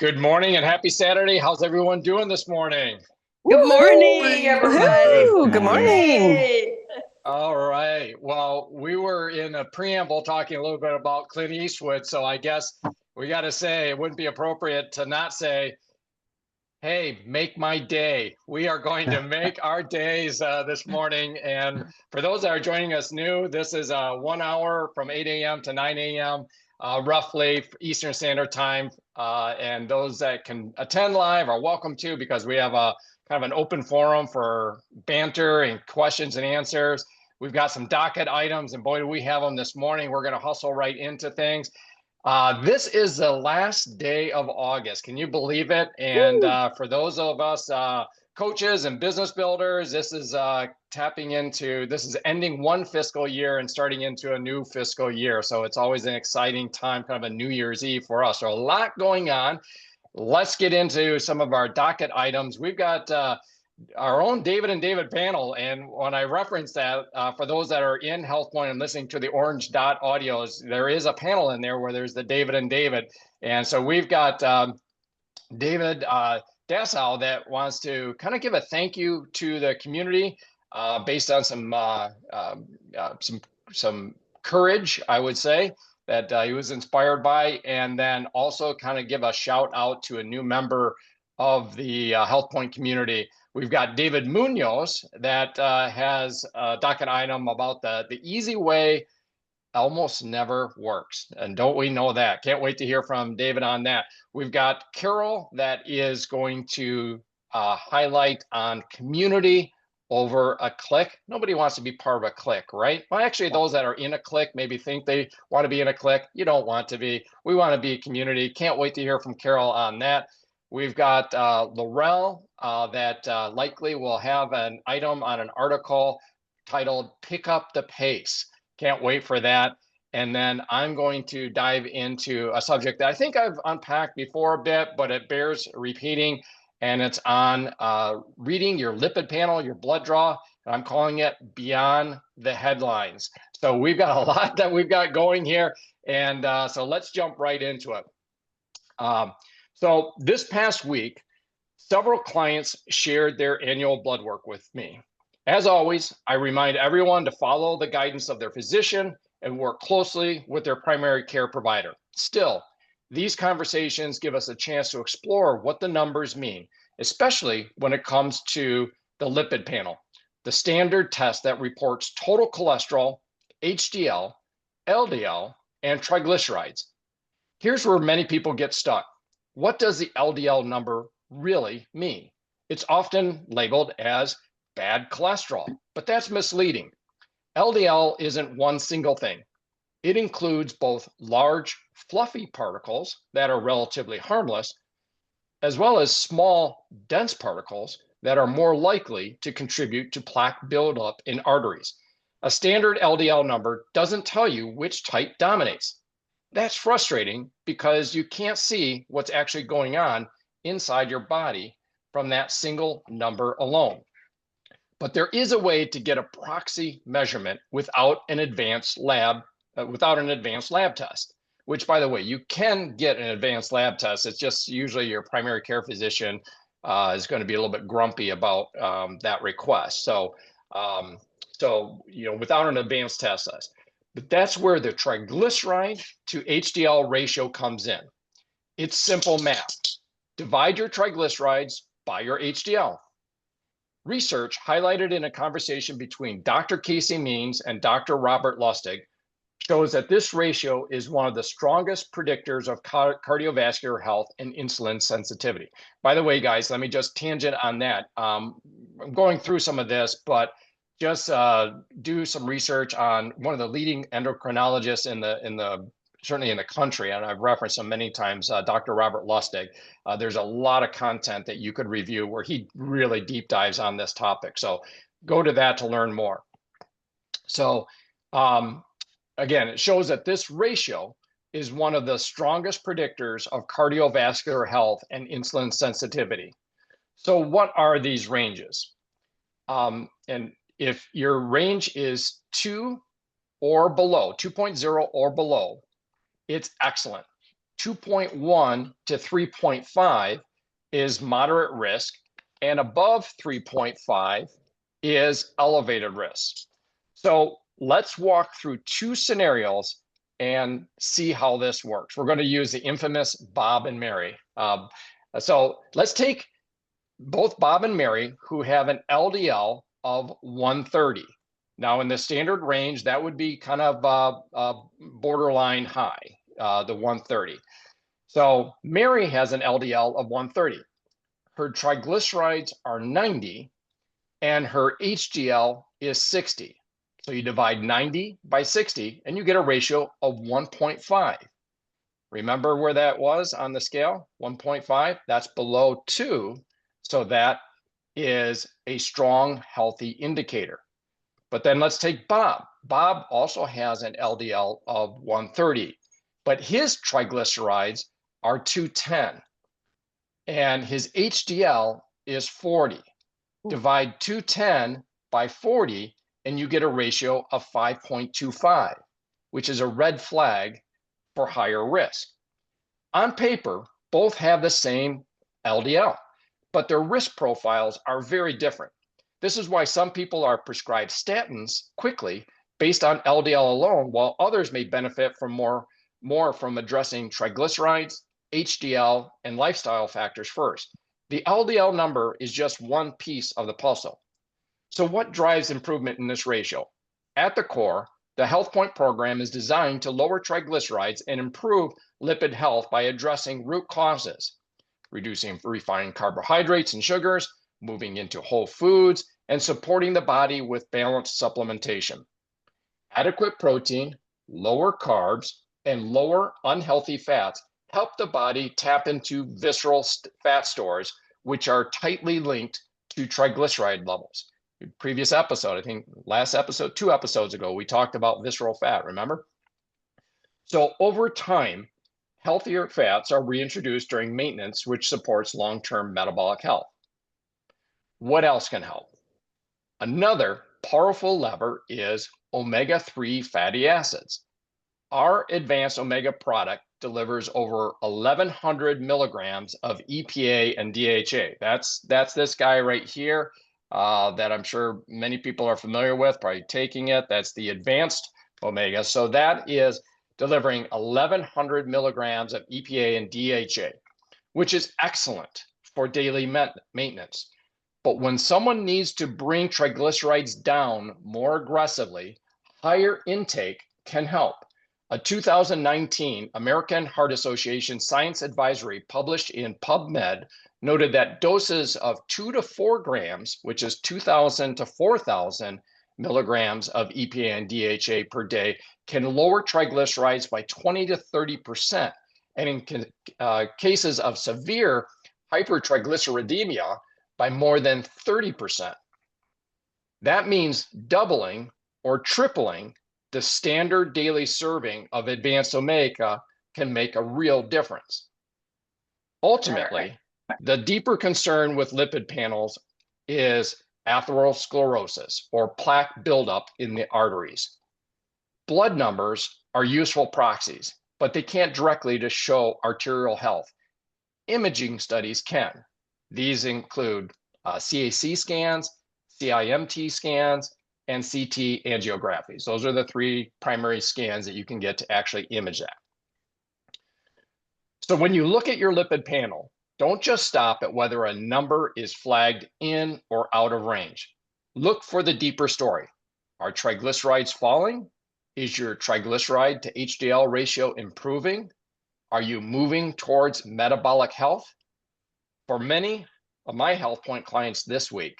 Good morning and happy Saturday. How's everyone doing this morning? Good Morning, morning. everybody. Woohoo! Good morning. Yay. All right. Well, we were in a preamble talking a little bit about Clint Eastwood, so I guess we got to say it wouldn't be appropriate to not say, hey, make my day. We are going to make our days this morning. And for those that are joining us new, this is 1 hour from 8 a.m. to 9 a.m. Roughly Eastern Standard Time. And those that can attend live are welcome to, because we have a kind of an open forum for banter and questions and answers. We've got some docket items, and boy, do we have them this morning. We're going to hustle right into things. This is the last day of August. Can you believe it? And for those of us coaches and business builders, this is this is ending one fiscal year and starting into a new fiscal year. So it's always an exciting time, kind of a New Year's Eve for us. So a lot going on. Let's get into some of our docket items. We've got our own David and David panel. And when I reference that, for those that are in Health Point and listening to the orange dot audios, there is a panel in there where there's the David and David. And so we've got David Dassow that wants to kind of give a thank you to the community based on some courage, I would say, that he was inspired by, and then also kind of give a shout out to a new member of the Health Point community. We've got David Munoz that has a docket item about the easy way almost never works. And don't we know that? Can't wait to hear from David on that. We've got Carol that is going to highlight on community over a click. Nobody wants to be part of a click, right? Well, actually, those that are in a click maybe think they want to be in a click. You don't want to be. We want to be a community. Can't wait to hear from Carol on that. We've got Laurel that likely will have an item on an article titled Pick Up the Pace. Can't wait for that. And then I'm going to dive into a subject that I think I've unpacked before a bit, but it bears repeating. And it's on reading your lipid panel, your blood draw. And I'm calling it Beyond the Headlines. So we've got a lot that we've got going here. And so let's jump right into it. So this past week, several clients shared their annual blood work with me. As always, I remind everyone to follow the guidance of their physician and work closely with their primary care provider. Still, these conversations give us a chance to explore what the numbers mean, especially when it comes to the lipid panel, the standard test that reports total cholesterol, HDL, LDL, and triglycerides. Here's where many people get stuck. What does the LDL number really mean? It's often labeled as bad cholesterol, but that's misleading. LDL isn't one single thing. It includes both large, fluffy particles that are relatively harmless, as well as small, dense particles that are more likely to contribute to plaque buildup in arteries. A standard LDL number doesn't tell you which type dominates. That's frustrating because you can't see what's actually going on inside your body from that single number alone. But there is a way to get a proxy measurement without an advanced lab test, which, by the way, you can get an advanced lab test. It's just usually your primary care physician is going to be a little bit grumpy about that request. So without an advanced test. But that's where the triglyceride to HDL ratio comes in. It's simple math. Divide your triglycerides by your HDL. Research highlighted in a conversation between Dr. Casey Means and Dr. Robert Lustig shows that this ratio is one of the strongest predictors of cardiovascular health and insulin sensitivity. By the way, guys, let me just tangent on that. I'm going through some of this, but just do some research on one of the leading endocrinologists certainly in the country, and I've referenced him many times, Dr. Robert Lustig. There's a lot of content that you could review where he really deep dives on this topic. So go to that to learn more. So again, it shows that this ratio is one of the strongest predictors of cardiovascular health and insulin sensitivity. So what are these ranges? And if your range is 2 or below, 2.0 or below, it's excellent. 2.1 to 3.5 is moderate risk, and above 3.5 is elevated risk. So let's walk through two scenarios and see how this works. We're going to use the infamous Bob and Mary. So let's take both Bob and Mary, who have an LDL of 130. Now, in the standard range, that would be kind of borderline high, the 130. So Mary has an LDL of 130. Her triglycerides are 90, and her HDL is 60. So you divide 90 by 60, and you get a ratio of 1.5. Remember where that was on the scale? 1.5, that's below 2. So that is a strong, healthy indicator. But then let's take Bob. Bob also has an LDL of 130, but his triglycerides are 210, and his HDL is 40. Divide 210 by 40, and you get a ratio of 5.25, which is a red flag for higher risk. On paper, both have the same LDL, but their risk profiles are very different. This is why some people are prescribed statins quickly based on LDL alone, while others may benefit from more from addressing triglycerides, HDL, and lifestyle factors first. The LDL number is just one piece of the puzzle. So what drives improvement in this ratio? At the core, the Health Point program is designed to lower triglycerides and improve lipid health by addressing root causes, reducing refined carbohydrates and sugars, moving into whole foods, and supporting the body with balanced supplementation. Adequate protein, lower carbs, and lower unhealthy fats help the body tap into visceral fat stores, which are tightly linked to triglyceride levels. Previous episode, I think last episode, 2 episodes ago, we talked about visceral fat, remember? So over time, healthier fats are reintroduced during maintenance, which supports long-term metabolic health. What else can help? Another powerful lever is omega-3 fatty acids. Our advanced omega product delivers over 1,100 milligrams of EPA and DHA. That's this guy right here that I'm sure many people are familiar with, probably taking it. That's the advanced omega. So that is delivering 1,100 milligrams of EPA and DHA, which is excellent for daily maintenance. But when someone needs to bring triglycerides down more aggressively, higher intake can help. A 2019 American Heart Association Science Advisory published in PubMed noted that doses of 2 to 4 grams, which is 2,000 to 4,000 milligrams of EPA and DHA per day, can lower triglycerides by 20 to 30%. And in cases of severe hypertriglyceridemia, by more than 30%. That means doubling or tripling the standard daily serving of advanced omega can make a real difference. Ultimately, the deeper concern with lipid panels is atherosclerosis, or plaque buildup in the arteries. Blood numbers are useful proxies, but they can't directly show arterial health. Imaging studies can. These include CAC scans, CIMT scans, and CT angiographies. Those are the 3 primary scans that you can get to actually image that. So when you look at your lipid panel, don't just stop at whether a number is flagged in or out of range. Look for the deeper story. Are triglycerides falling? Is your triglyceride to HDL ratio improving? Are you moving towards metabolic health? For many of my Health Point clients this week,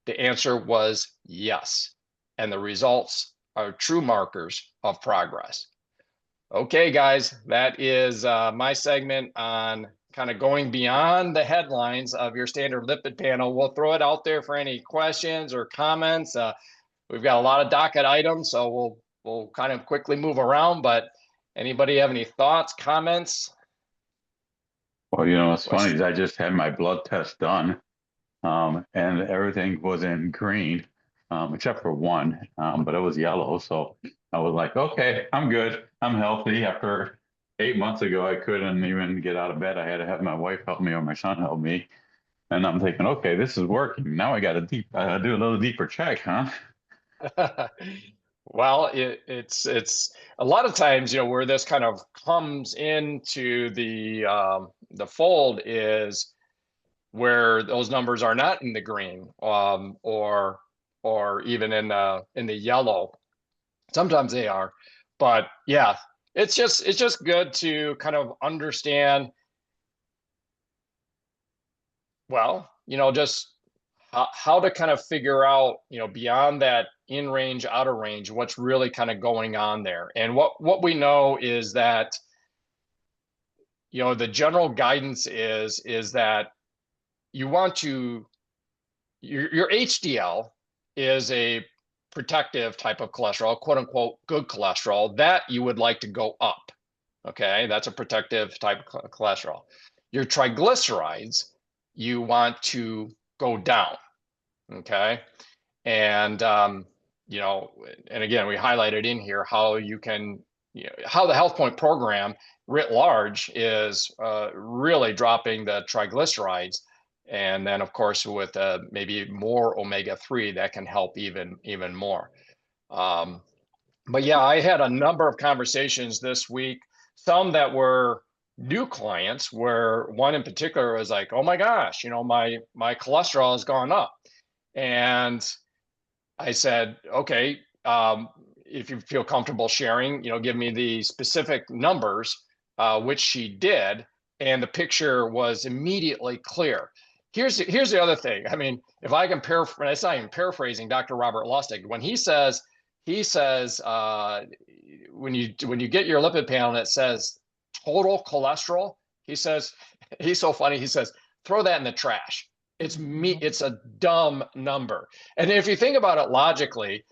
the answer was yes. And the results are true markers of progress. Okay, guys, that is my segment on kind of going beyond the headlines of your standard lipid panel. We'll throw it out there for any questions or comments. We've got a lot of docket items, so we'll kind of quickly move around, but anybody have any thoughts, comments? Well, you know, what's funny is I just had my blood test done, and everything was in green, except for one, but it was yellow. So I was like, okay, I'm good. I'm healthy after 8 months ago, I couldn't even get out of bed. I had to have my wife help me or my son help me. And I'm thinking, okay, this is working. Now I got to do a little deeper check, huh? Well, it's a lot of times, where this kind of comes into the fold is where those numbers are not in the green, or even in the yellow. Sometimes they are, but yeah, it's just good to kind of understand, well, just how to kind of figure out, beyond that in range, out of range, what's really kind of going on there. And what we know is that, the general guidance is that you want to your HDL is a protective type of cholesterol, quote unquote, good cholesterol that you would like to go up. Okay, that's a protective type of cholesterol. Your triglycerides, you want to go down. Okay, and and again, we highlighted in here how you can, how the Health Point program writ large is really dropping the triglycerides, and then of course with maybe more omega-3 that can help even more. Um, but yeah, I had a number of conversations this week, some that were new clients, where one in particular was like, "Oh my gosh, my cholesterol has gone up," and I said, okay, if you feel comfortable sharing, give me the specific numbers, which she did, and the picture was immediately clear. Here's the other thing. I mean, if I can paraphrase, it's not even paraphrasing Dr. Robert Lustig when he says when you get your lipid panel and it says total cholesterol, he says, he's so funny. He says, throw that in the trash. It's a dumb number. And if you think about it logically,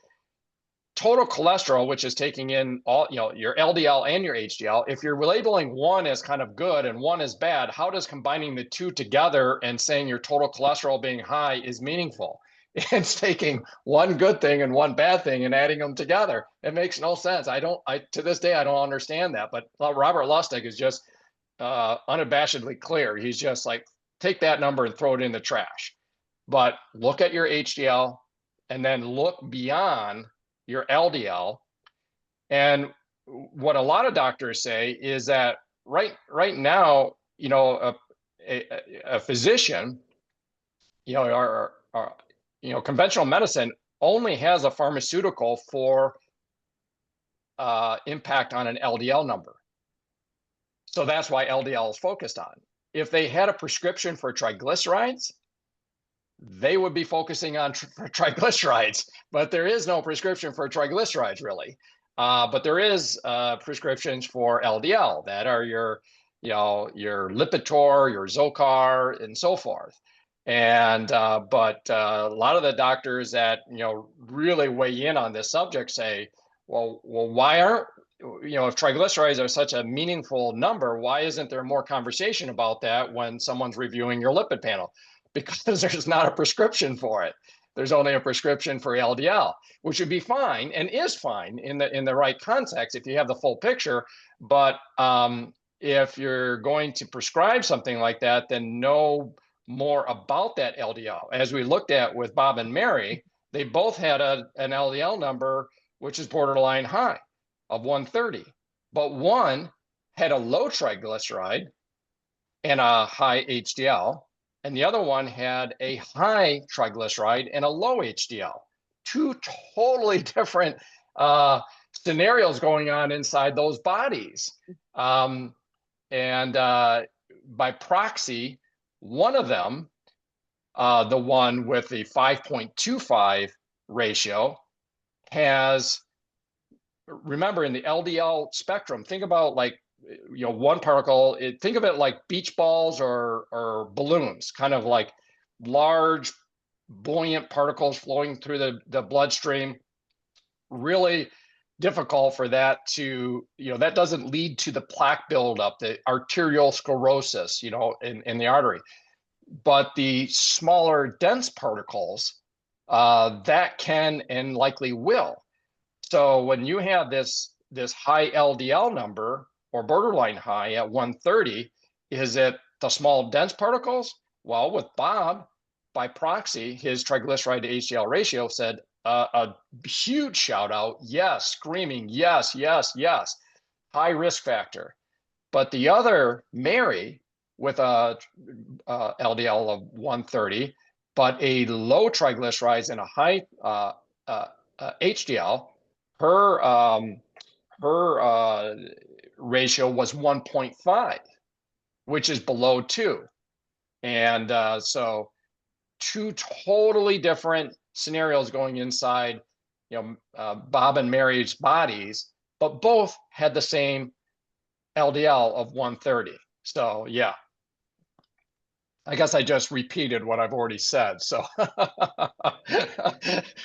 total cholesterol, which is taking in all, your LDL and your HDL, if you're labeling one as kind of good and one as bad, how does combining the two together and saying your total cholesterol being high is meaningful? It's taking one good thing and one bad thing and adding them together. It makes no sense. To this day, I don't understand that. But Robert Lustig is just unabashedly clear. He's just like, take that number and throw it in the trash. But look at your HDL and then look beyond your LDL. And what a lot of doctors say is that right now, a physician, conventional medicine only has a pharmaceutical for impact on an LDL number. So that's why LDL is focused on. If they had a prescription for triglycerides, they would be focusing on triglycerides, but there is no prescription for triglycerides really. But there is prescriptions for LDL that are your Lipitor, your Zocor, and so forth. And but a lot of the doctors that really weigh in on this subject say, well, why aren't if triglycerides are such a meaningful number, why isn't there more conversation about that when someone's reviewing your lipid panel? Because there's not a prescription for it. There's only a prescription for LDL, which would be fine and is fine in the right context if you have the full picture. But if you're going to prescribe something like that, then know more about that LDL. As we looked at with Bob and Mary, they both had an LDL number which is borderline high of 130, but one had a low triglyceride and a high HDL, and the other one had a high triglyceride and a low HDL. Two totally different scenarios going on inside those bodies. And by proxy, one of them, the one with the 5.25 ratio, has, remember, in the LDL spectrum, think about like, one particle, think of it like beach balls or balloons, kind of like large buoyant particles flowing through the bloodstream. Really difficult for that to, that doesn't lead to the plaque buildup, the arterial sclerosis, in the artery. But the smaller dense particles, that can and likely will. So when you have this high LDL number, or borderline high at 130. Is it the small dense particles? Well, with Bob, by proxy, his triglyceride to HDL ratio said a huge shout out, yes, screaming, yes, yes, yes, high risk factor. But the other, Mary, with a LDL of 130, but a low triglycerides and a high HDL, her ratio was 1.5, which is below 2. And so two totally different scenarios going inside, Bob and Mary's bodies, but both had the same LDL of 130. So yeah, I guess I just repeated what I've already said. So,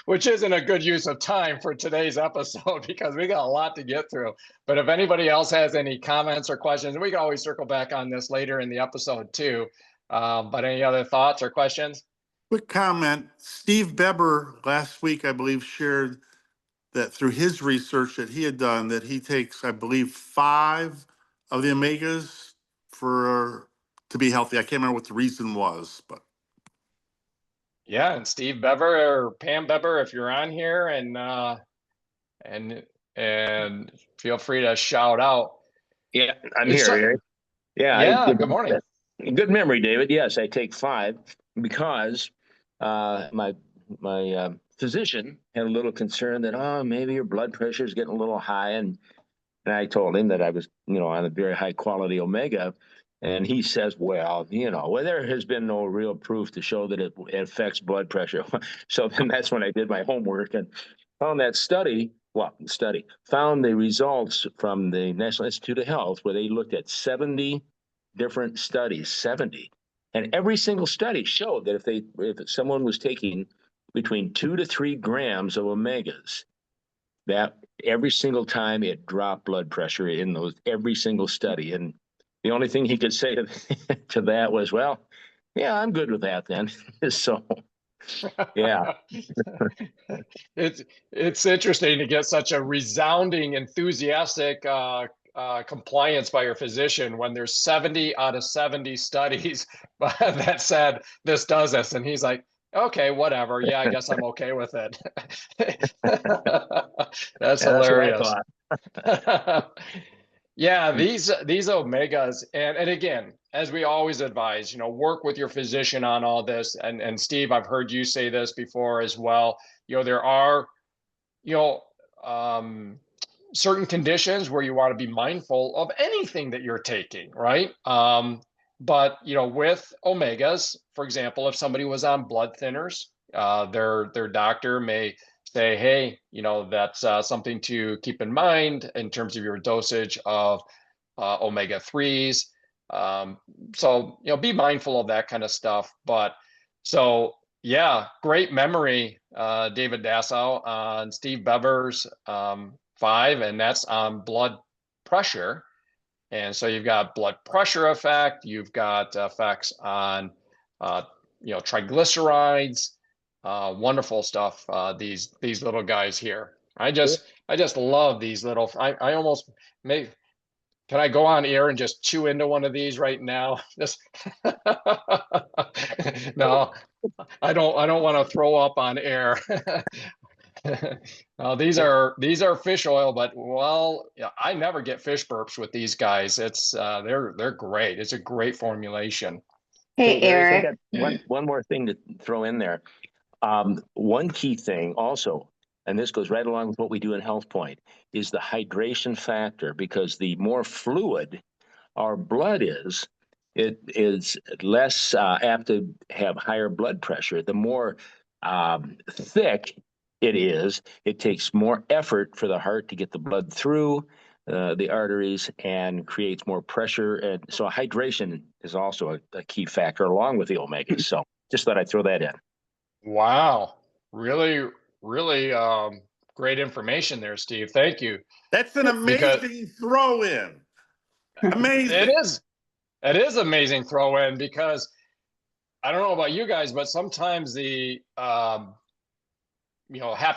which isn't a good use of time for today's episode because we got a lot to get through. But if anybody else has any comments or questions, we can always circle back on this later in the episode too. But any other thoughts or questions? Quick comment. Steve Beber last week, I believe, shared that through his research that he had done, that he takes, I believe, 5 of the omegas to be healthy. I can't remember what the reason was, but yeah, and Steve Bever or Pam Bever, if you're on here, and feel free to shout out. Yeah, I'm here. Yeah, good morning. Good memory, David. Yes, I take 5 because my physician had a little concern that maybe your blood pressure is getting a little high, and I told him that I was on a very high quality omega, and he says, well, there has been no real proof to show that it affects blood pressure. So then that's when I did my homework and found that found the results from the National Institute of Health where they looked at 70 different studies, 70. And every single study showed that if someone was taking between 2 to 3 grams of omegas, that every single time it dropped blood pressure in every single study. And the only thing he could say to that was, well, yeah, I'm good with that then. So, yeah. It's interesting to get such a resounding, enthusiastic compliance by your physician when there's 70 out of 70 studies that said this does this, and he's like, okay, whatever. Yeah, I guess I'm okay with it. That's hilarious. Yeah, these omegas, and again, as we always advise, work with your physician on all this. And Steve, I've heard you say this before as well. There are, certain conditions where you want to be mindful of anything that you're taking, right? But with omegas, for example, if somebody was on blood thinners, their doctor may say, hey, that's something to keep in mind in terms of your dosage of omega-3s. So, be mindful of that kind of stuff. But so, yeah, great memory, David Dassow, on Steve Bever's 5, and that's on blood pressure. And so you've got blood pressure effect, you've got effects on, triglycerides, wonderful stuff. These little guys here. I just love these little. I almost may. Can I go on air and just chew into one of these right now? Just no, I don't want to throw up on air. These are fish oil, but I never get fish burps with these guys. It's they're great. It's a great formulation. Hey, Eric. I got one more thing to throw in there. One key thing also, and this goes right along with what we do in Health Point, is the hydration factor, because the more fluid our blood is, it is less apt to have higher blood pressure. The more thick it is, it takes more effort for the heart to get the blood through the arteries and creates more pressure. And so hydration is also a key factor along with the omegas. So just thought I'd throw that in. Wow. Really, really great information there, Steve. Thank you. That's an amazing throw in. Amazing. It is amazing throw in, because I don't know about you guys, but sometimes the half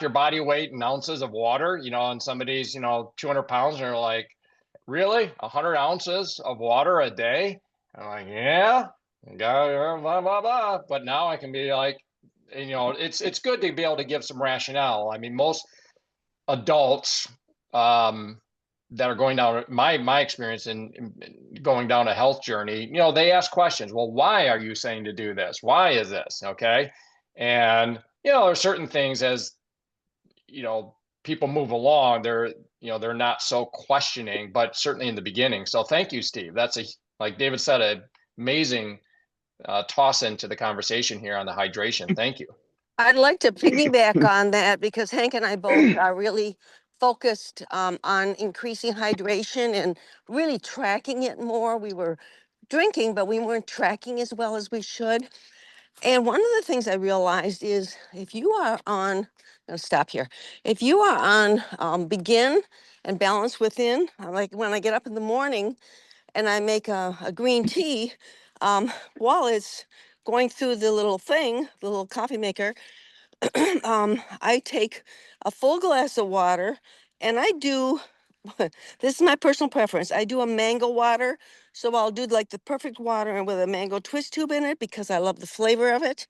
your body weight in ounces of water, and somebody's 200 pounds and they're like, really? 100 ounces of water a day? I'm like, yeah, blah, blah, blah. But now I can be like, it's good to be able to give some rationale. I mean, most adults that are going down my experience in going down a health journey, they ask questions. Well, why are you saying to do this? Why is this? Okay. And, there are certain things as, people move along, they're not so questioning, but certainly in the beginning. So thank you, Steve. That's like David said, an amazing toss into the conversation here on the hydration. Thank you. I'd like to piggyback on that because Hank and I both are really focused on increasing hydration and really tracking it more. We were drinking, but we weren't tracking as well as we should. And one of the things I realized is if you are on, I'll stop here. If you are on begin and balance within, like when I get up in the morning and I make a green tea, while it's going through the little thing, the little coffee maker, I take a full glass of water and I do, this is my personal preference. I do a mango water. So I'll do like the perfect water and with a mango twist tube in it because I love the flavor of it.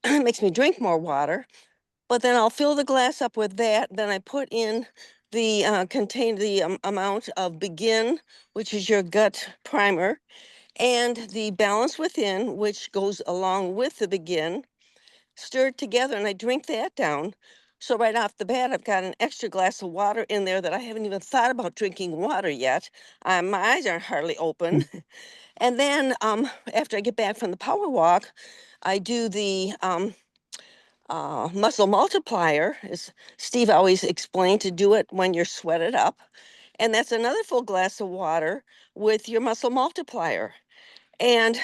It makes me drink more water. But then I'll fill the glass up with that. Then I put in the contain the amount of Begin, which is your gut primer, and the Balance Within, which goes along with the Begin, stirred together, and I drink that down. So right off the bat, I've got an extra glass of water in there that I haven't even thought about drinking water yet. My eyes aren't hardly open. And then after I get back from the power walk, I do the muscle multiplier, as Steve always explained, to do it when you're sweated up. And that's another full glass of water with your muscle multiplier. And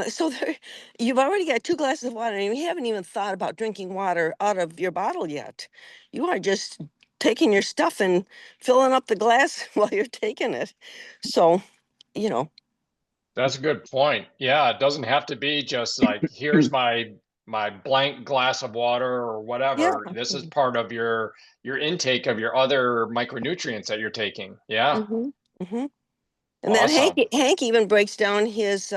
so there, you've already got 2 glasses of water and you haven't even thought about drinking water out of your bottle yet. You are just taking your stuff and filling up the glass while you're taking it. So, you know. That's a good point. Yeah, it doesn't have to be just like, here's my blank glass of water or Yeah. whatever. This is part of your intake of your other micronutrients that you're taking. Yeah. Mm-hmm. Mm-hmm. And then Awesome. Hank even breaks down his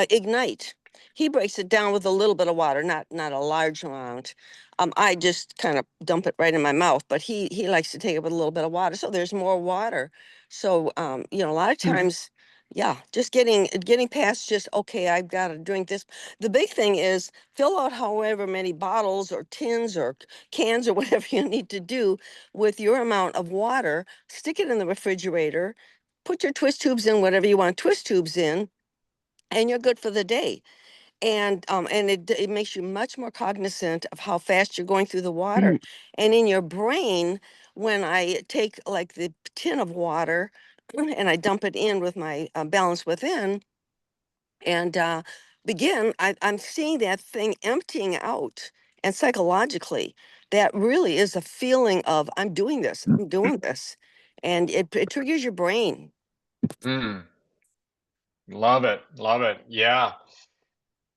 Ignite. He breaks it down with a little bit of water, not a large amount. I just kind of dump it right in my mouth, but he likes to take it with a little bit of water, so there's more water. So a lot of times, yeah, just getting past just, okay, I've got to drink this. The big thing is fill out however many bottles or tins or cans or whatever you need to do with your amount of water. Stick it in the refrigerator. Put your twist tubes in, whatever you want twist tubes in, and you're good for the day. And it makes you much more cognizant of how fast you're going through the water. And in your brain, when I take like the tin of water and I dump it in with my Balance Within and Begin, I'm seeing that thing emptying out. And psychologically, that really is a feeling of I'm doing this, I'm doing this. And it triggers your brain. Mm. Love it. Love it. Yeah.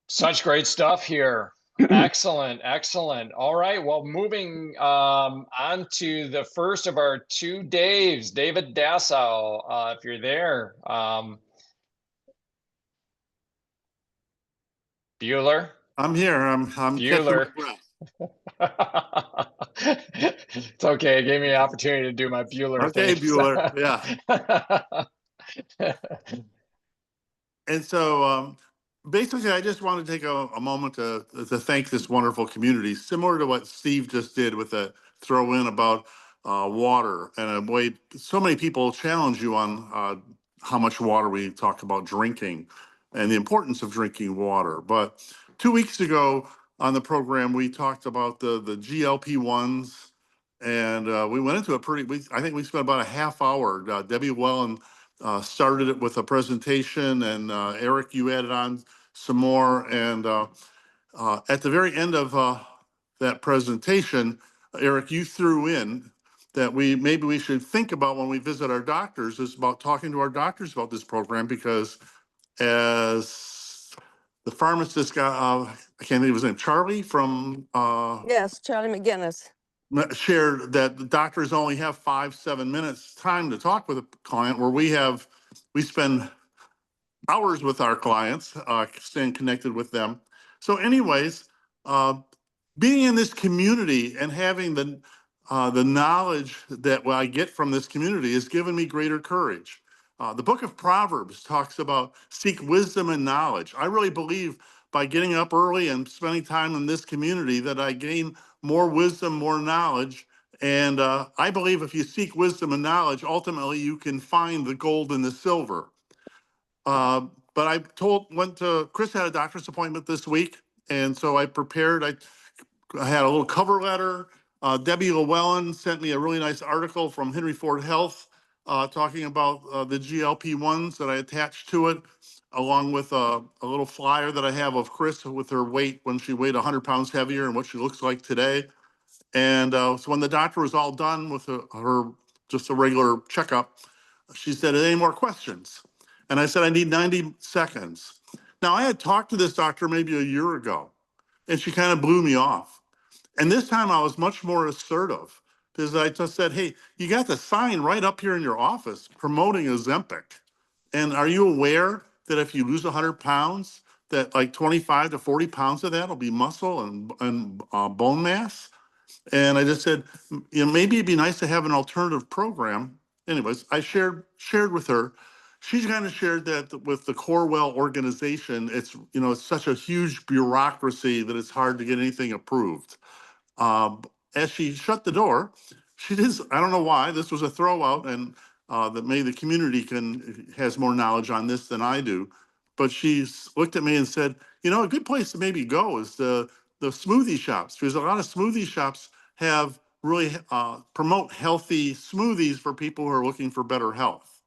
Such great stuff here. Excellent. Excellent. All right. Well, moving on to the first of our 2 Daves, David Dassow, if you're there. Bueller. I'm here. I'm catching my Bueller. breath. It's okay. It gave me an opportunity to do my Bueller Okay, thing. Bueller. Yeah. And so basically, I just want to take a moment to thank this wonderful community, similar to what Steve just did with the throw in about water and a way so many people challenge you on how much water we talk about drinking and the importance of drinking water. But 2 weeks ago on the program, we talked about the GLP-1s, and we went into I think we spent about a half hour. Debbie Wellen started it with a presentation, and Eric, you added on some more. And at the very end of that presentation, Eric, you threw in that maybe we should think about when we visit our doctors is about talking to our doctors about this program, because as the pharmacist got, I can't think of his name, Charlie from Yes, Charlie McGinnis. shared that the doctors only have 5-7 minutes time to talk with a client, where we spend hours with our clients, staying connected with them. So anyways, being in this community and having the knowledge that I get from this community has given me greater courage. The book of Proverbs talks about seek wisdom and knowledge. I really believe by getting up early and spending time in this community that I gain more wisdom, more knowledge. And I believe if you seek wisdom and knowledge, ultimately you can find the gold and the silver. But Chris had a doctor's appointment this week. And so I prepared, I had a little cover letter. Debbie Llewellyn sent me a really nice article from Henry Ford Health talking about the GLP-1s that I attached to it, along with a little flyer that I have of Chris with her weight when she weighed 100 pounds heavier and what she looks like today. And so when the doctor was all done with her just a regular checkup, she said, any more questions? And I said, I need 90 seconds. Now, I had talked to this doctor maybe a year ago, and she kind of blew me off. And this time I was much more assertive, because I just said, hey, you got the sign right up here in your office promoting Ozempic. And are you aware that if you lose 100 pounds, that like 25 to 40 pounds of that will be muscle and bone mass? And I just said, maybe it'd be nice to have an alternative program. Anyways, I shared with her. She kind of shared that with the Corewell organization, it's such a huge bureaucracy that it's hard to get anything approved. As she shut the door, she did. I don't know why. This was a throwout, and that maybe the community has more knowledge on this than I do. But she looked at me and said, a good place to maybe go is the smoothie shops, because a lot of smoothie shops have really promote healthy smoothies for people who are looking for better health.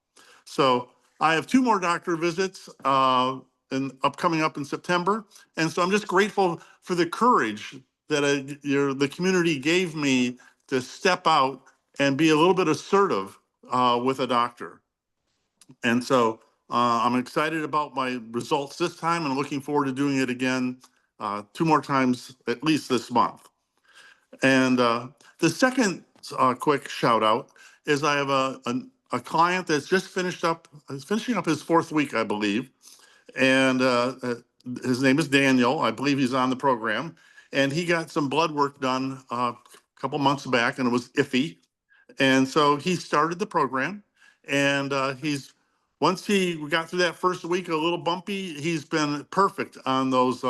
So I have 2 more doctor visits coming up in September. And so I'm just grateful for the courage that the community gave me to step out and be a little bit assertive with a doctor. And so I'm excited about my results this time, and looking forward to doing it again 2 more times, at least this month. And the second quick shout out is I have a client that's just finishing up his 4th week, I believe. And his name is Daniel. I believe he's on the program. And he got some blood work done a couple months back, and it was iffy. And so he started the program, and once he got through that first week a little bumpy, he's been perfect on those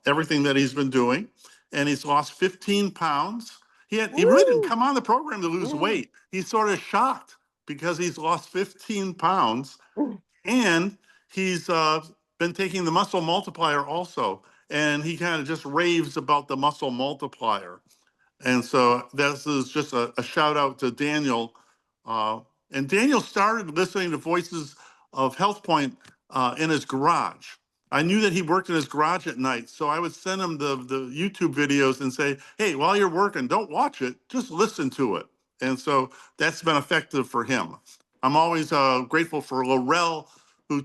everything that he's been doing, and he's lost 15 pounds. He really didn't come on the program to lose weight. He's sort of shocked because he's lost 15 pounds, and he's been taking the muscle multiplier also, and he kind of just raves about the muscle multiplier. And so this is just a shout out to Daniel. And Daniel started listening to Voices of Health Point in his garage. I knew that he worked in his garage at night, so I would send him the YouTube videos and say, hey, while you're working, don't watch it, just listen to it. And so that's been effective for him. I'm always grateful for Laurel, who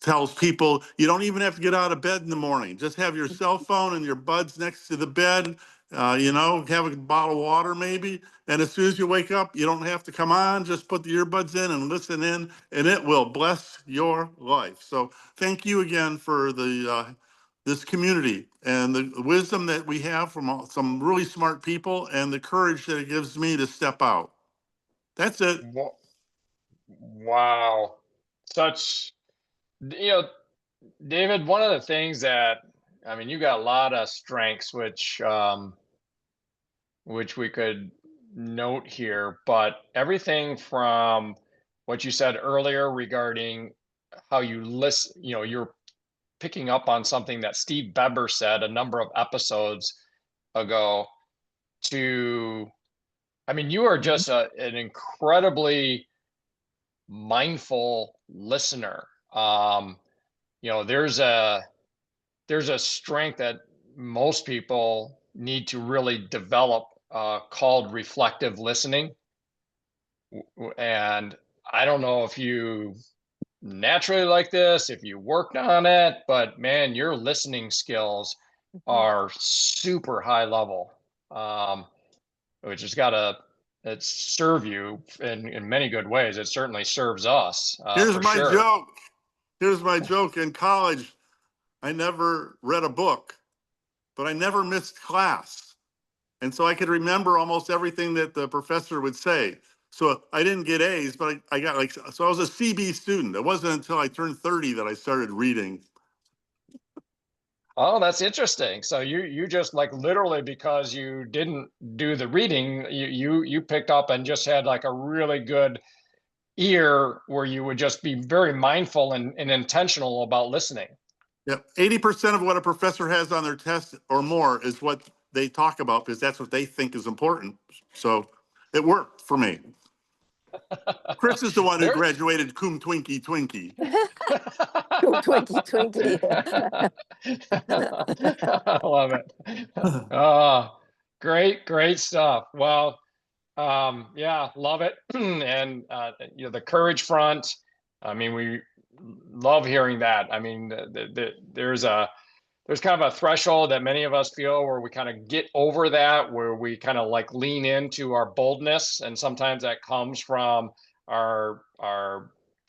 tells people you don't even have to get out of bed in the morning. Just have your cell phone and your buds next to the bed, have a bottle of water maybe. And as soon as you wake up, you don't have to come on, just put the earbuds in and listen in, and it will bless your life. So thank you again for this community and the wisdom that we have from some really smart people, and the courage that it gives me to step out. That's it. Wow. David, one of the things that, you got a lot of strengths, which we could note here, but everything from what you said earlier regarding how you listen, you're picking up on something that Steve Beber said a number of episodes ago, to, you are just an incredibly mindful listener. There's a strength that most people need to really develop, called reflective listening. And I don't know if you naturally like this, if you worked on it, but man, your listening skills are super high level. which has got to serve you in many good ways. It certainly serves us. Here's for my sure. joke. Here's my joke. In college, I never read a book, but I never missed class. And so I could remember almost everything that the professor would say. So I didn't get A's, but I got like, so I was a CB student. It wasn't until I turned 30 that I started reading. Oh, that's interesting. So you just like literally because you didn't do the reading, you picked up and just had like a really good ear where you would just be very mindful and intentional about listening. Yep. 80% of what a professor has on their test or more is what they talk about because that's what they think is important. So it worked for me. Chris is the one who There- graduated cum twinkie twinkie. Twinkie, Twinkie. I love it. Great stuff. Well, yeah, love it. And the courage front. I mean, we love hearing that. I mean, there's kind of a threshold that many of us feel where we kind of get over that, where we kind of like lean into our boldness, and sometimes that comes from our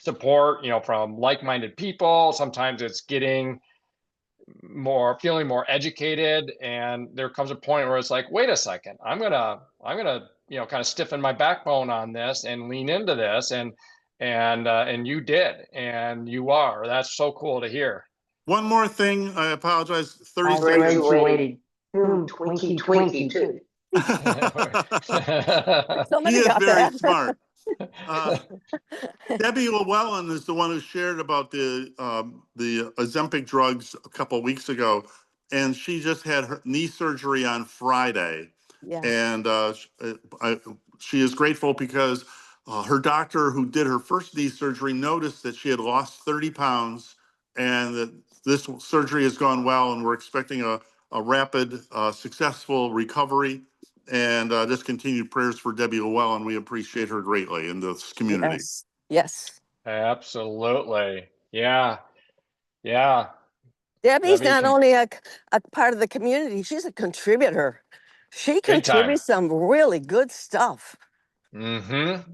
support, from like-minded people. Sometimes it's feeling more educated, and there comes a point where it's like, wait a second, I'm gonna kind of stiffen my backbone on this and lean into this, and you did, and you are. That's so cool to hear. One more thing, I apologize, 30 I seconds. graduated Twinkie Twinkie too. He Somebody is got very that. smart. Debbie Llewellyn is the one who shared about the Ozempic drugs a couple of weeks ago, and she just had her knee surgery on Friday. Yeah. And she is grateful because her doctor who did her first knee surgery noticed that she had lost 30 pounds and that this surgery has gone well, and we're expecting a rapid, successful recovery. And just continued prayers for Debbie Llewellyn. We appreciate her greatly in this community. Yes. Yes. Absolutely. Yeah. Debbie's Debbie not only a part of the community, she's a contributor. She Big time. contributes some really good stuff. Mm-hmm.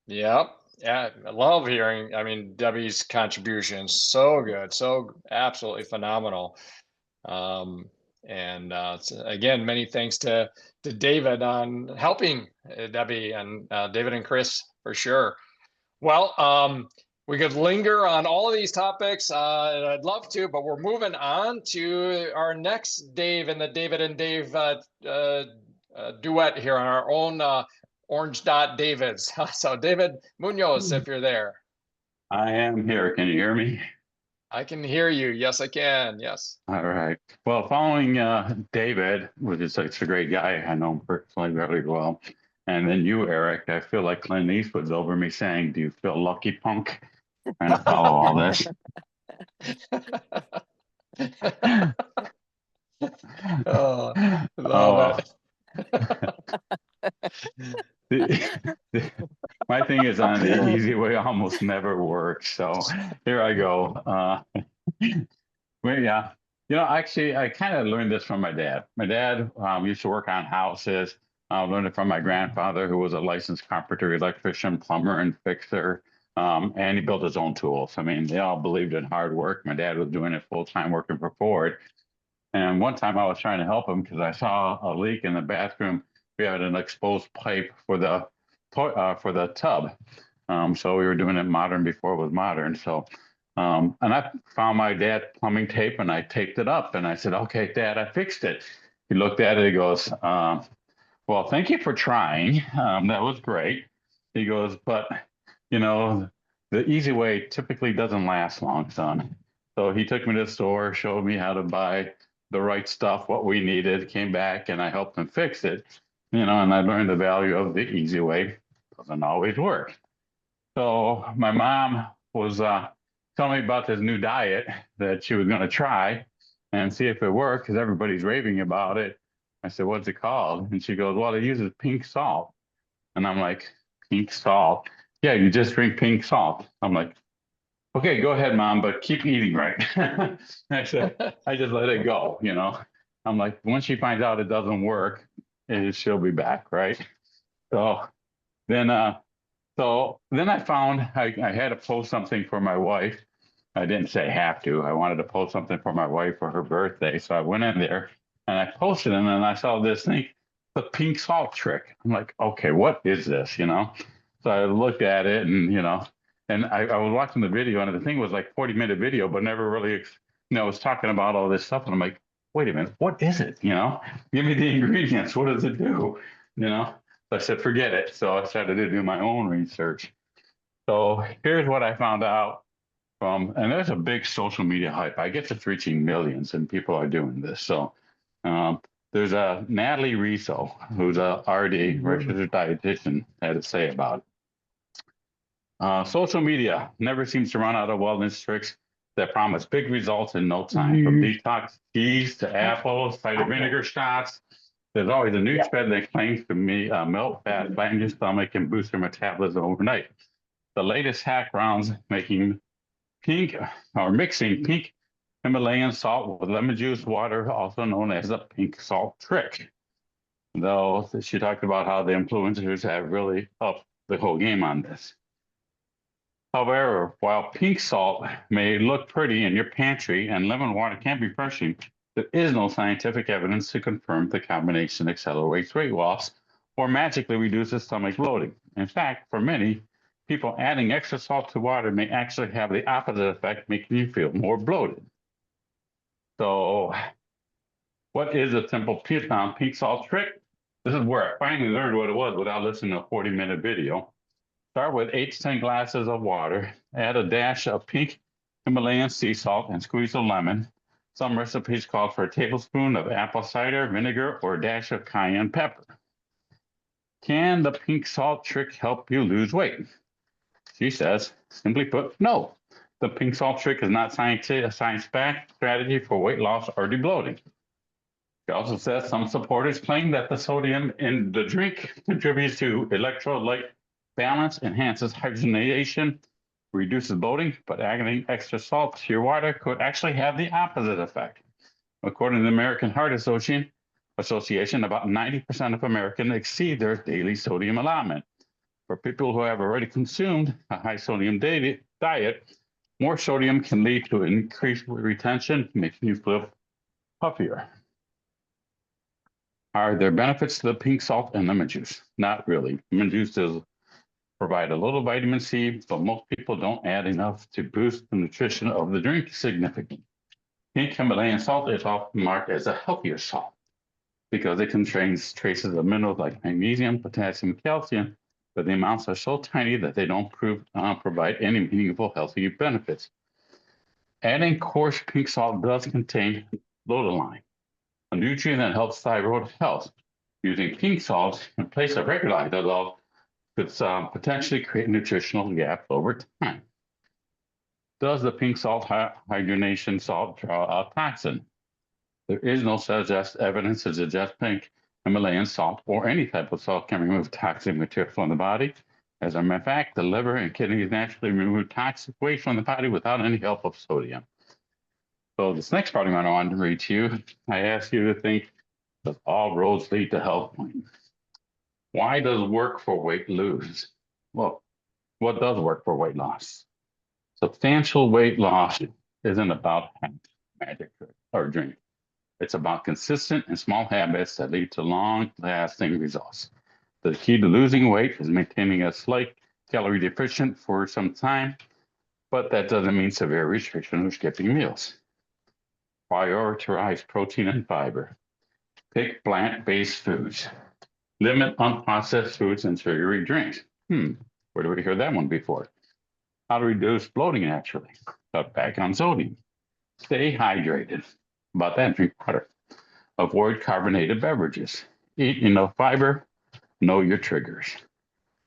Yep. Yeah, I love hearing, I mean, Debbie's contributions. So good, so absolutely phenomenal. And again, many thanks to David on helping Debbie, and David and Chris for sure. Well, we could linger on all of these topics, and I'd love to, but we're moving on to our next Dave and the David and Dave duet here on our own Orange Dot Davids. So David Munoz, if you're there. I am here. Can you hear me? I can hear you. Yes, I can. Yes. All right. Well, following David, which is such a great guy, I know him personally very well. And then you, Eric, I feel like Clint Eastwood's over me saying, "Do you feel lucky, punk?" Trying to follow all this. Oh, love it. My thing is on the easy way almost never works. So here I go. Well, yeah. Actually, I kind of learned this from my dad. My dad used to work on houses. I learned it from my grandfather, who was a licensed carpenter, electrician, plumber, and fixer. And he built his own tools. I mean, they all believed in hard work. My dad was doing it full time working for Ford. And one time I was trying to help him because I saw a leak in the bathroom. We had an exposed pipe for the tub. So we were doing it modern before it was modern. So, and I found my dad's plumbing tape and I taped it up and I said, "Okay, Dad, I fixed it." He looked at it. He goes, "Well, thank you for trying. That was great." He goes, "But, the easy way typically doesn't last long, son." So he took me to the store, showed me how to buy the right stuff, what we needed, came back and I helped him fix it, and I learned the value of the easy way. Doesn't always work. So my mom was telling me about this new diet that she was going to try and see if it worked because everybody's raving about it. I said, "What's it called?" And she goes, "Well, it uses pink salt." And I'm like, "Pink salt? Yeah, you just drink pink salt." I'm like, "Okay, go ahead, Mom, but keep eating right." I said, I just let it go, I'm like, once she finds out it doesn't work, she'll be back, right? So then, I found I had to post something for my wife. I didn't say have to. I wanted to post something for my wife for her birthday. So I went in there and I posted it, and then I saw this thing, the pink salt trick. I'm like, okay, what is this? So I looked at it, and and I was watching the video, and the thing was like 40-minute video, but never really, was talking about all this stuff. And I'm like, wait a minute, what is it? Give me the ingredients. What does it do? So I said, forget it. So I started to do my own research. So here's what I found out and there's a big social media hype. I guess it's reaching millions, and people are doing this. So there's a Natalie Riso, who's a RD, registered dietitian, had to say about it. Social media never seems to run out of wellness tricks that promise big results in no time. From detox teas to apples, cider vinegar shots. There's always a new spread that claims to melt fat, flatten your stomach, and boost your metabolism overnight. The latest hack rounds mixing pink Himalayan salt with lemon juice water, also known as the pink salt trick. Though she talked about how the influencers have really upped the whole game on this. However, while pink salt may look pretty in your pantry and lemon water can be refreshing, there is no scientific evidence to confirm the combination accelerates weight loss or magically reduces stomach bloating. In fact, for many people, adding extra salt to water may actually have the opposite effect, making you feel more bloated. So what is a simple pink salt trick? This is where I finally learned what it was without listening to a 40-minute video. Start with 8 to 10 glasses of water, add a dash of pink Himalayan sea salt, and squeeze a lemon. Some recipes call for a tablespoon of apple cider vinegar or a dash of cayenne pepper. Can the pink salt trick help you lose weight? She says, simply put, no. The pink salt trick is not a science-backed strategy for weight loss or debloating. She also says some supporters claim that the sodium in the drink contributes to electrolyte balance, enhances hydrogenation, reduces bloating, but adding extra salt to your water could actually have the opposite effect. According to the American Heart Association, about 90% of Americans exceed their daily sodium allotment. For people who have already consumed a high sodium diet, more sodium can lead to increased retention, making you feel puffier. Are there benefits to the pink salt and lemon juice? Not really. Lemon juice does provide a little vitamin C, but most people don't add enough to boost the nutrition of the drink significantly. Pink Himalayan salt is often marked as a healthier salt because it contains traces of minerals like magnesium, potassium, calcium, but the amounts are so tiny that they don't provide any meaningful healthy benefits. Adding coarse pink salt does contain luteolin, a nutrient that helps thyroid health. Using pink salt in place of regular LDL could potentially create nutritional gaps over time. Does the pink salt hydrogenation salt draw a toxin? There is no evidence to suggest pink Himalayan salt or any type of salt can remove toxic material from the body. As a matter of fact, the liver and kidneys naturally remove toxic waste from the body without any help of sodium. So this next part I want to read to you, I ask you to think, does all roads lead to health point? Why does work for weight lose? Well, what does work for weight loss? Substantial weight loss isn't about magic trick or drink. It's about consistent and small habits that lead to long-lasting results. The key to losing weight is maintaining a slight calorie deficient for some time, but that doesn't mean severe restriction or skipping meals. Prioritize protein and fiber. Pick plant-based foods. Limit unprocessed foods and sugary drinks. Where do we hear that one before? How to reduce bloating naturally. Cut back on sodium. Stay hydrated. About that, drink water. Avoid carbonated beverages. Eat enough fiber. Know your triggers.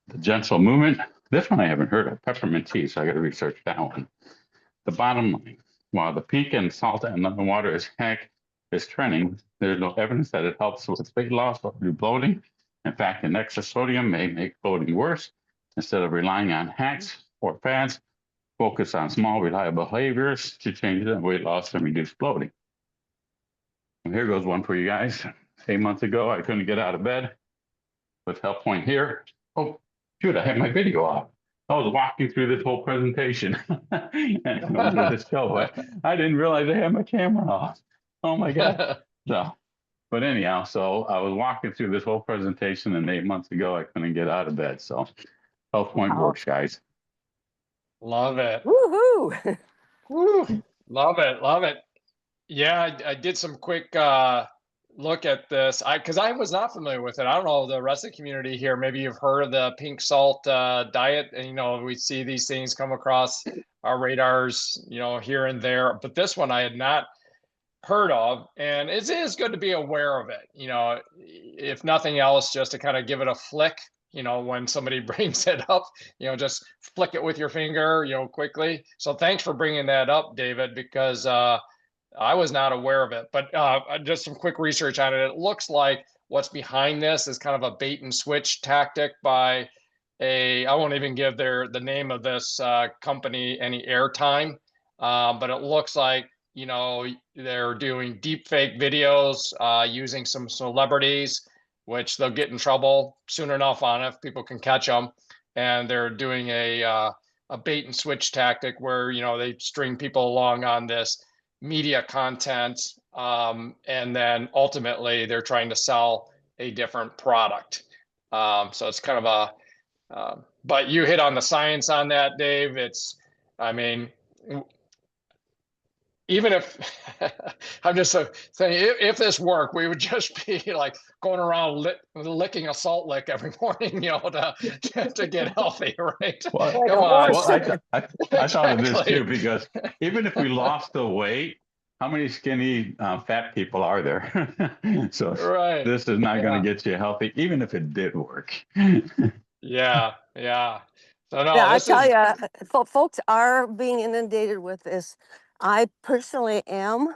The gentle movement. This one I haven't heard of. Peppermint tea, so I got to research that one. The bottom line. While the pink and salt and lemon water is trending, there's no evidence that it helps with weight loss or bloating. In fact, an extra sodium may make bloating worse. Instead of relying on hacks or fads, focus on small, reliable behaviors to change the weight loss and reduce bloating. And here goes one for you guys. 8 months ago, I couldn't get out of bed with Health Point here. Oh, shoot, I had my video off. I was walking through this whole presentation and over the show, but I didn't realize I had my camera off. Oh my God. So, but anyhow, so I was walking through this whole presentation, and 8 months ago, I couldn't get out of bed. So Health Point works, guys. Love it. Woohoo! Woo. Love it. Love it. Yeah, I did some quick look at this. Because I was not familiar with it. I don't know the rest of the community here. Maybe you've heard of the pink salt diet, and we see these things come across our radars, here and there. But this one I had not heard of, and it is good to be aware of it. If nothing else, just to kind of give it a flick. When somebody brings it up, just flick it with your finger, quickly. So thanks for bringing that up, David, because I was not aware of it, but just some quick research on it. It looks like what's behind this is kind of a bait and switch tactic by I won't even give the name of this company any airtime, but it looks like, they're doing deep fake videos using some celebrities, which they'll get in trouble soon enough on if people can catch them. And they're doing a bait and switch tactic where, they string people along on this media content, and then ultimately they're trying to sell a different product. So it's kind of but you hit on the science on that, Dave. Even if I'm just saying, if this worked, we would just be like going around licking a salt lick every morning, to get healthy, right? Well, Come on. well, I thought of this Exactly. too, because even if we lost the weight, how many skinny fat people are there? So Right. this is not going Yeah. to get you healthy, even if it did work. Yeah. So no, Yeah, I this tell is you, folks are being inundated with this. I personally am,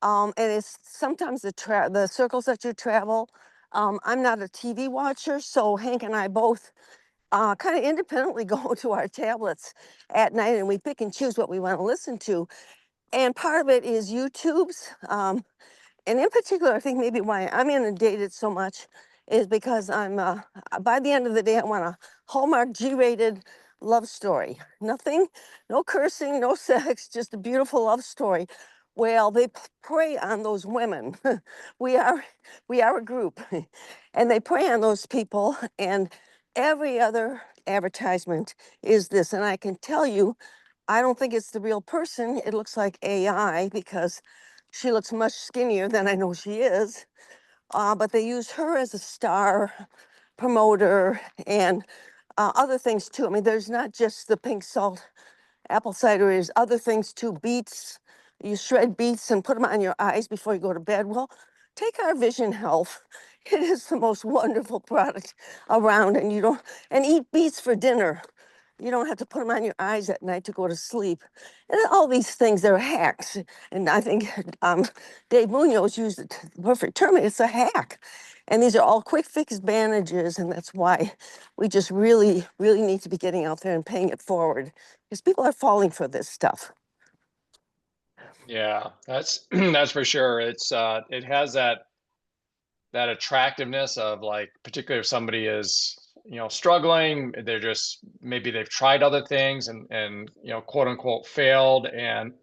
and it's sometimes the circles that you travel. I'm not a TV watcher, so Hank and I both kind of independently go to our tablets at night, and we pick and choose what we want to listen to. And part of it is YouTube's. And in particular, I think maybe why I'm inundated so much is because I'm, by the end of the day, I want a Hallmark G-rated love story. Nothing, no cursing, no sex, just a beautiful love story. Well, they prey on those women. we are a group, and they prey on those people. And every other advertisement is this. And I can tell you, I don't think it's the real person. It looks like AI because she looks much skinnier than I know she is. But they use her as a star promoter and other things too. I mean, there's not just the pink salt apple cider, there's other things too. Beets, you shred beets and put them on your eyes before you go to bed. Well, take our Vision Health. It is the most wonderful product around, and eat beets for dinner. You don't have to put them on your eyes at night to go to sleep. And all these things, they're hacks. And I think Dave Munoz used the perfect term. It's a hack. And these are all quick fix bandages. And that's why we just really, really need to be getting out there and paying it forward, because people are falling for this stuff. Yeah, that's that's for sure. It has that attractiveness of, like, particularly if somebody is, struggling, maybe they've tried other things and quote unquote failed, and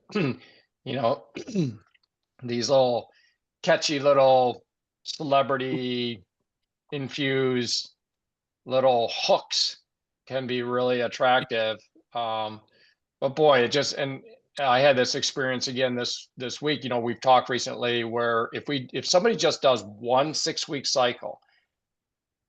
these little catchy little celebrity infused little hooks can be really attractive. But boy, and I had this experience again this week. We've talked recently where if somebody just does 1 6-week cycle,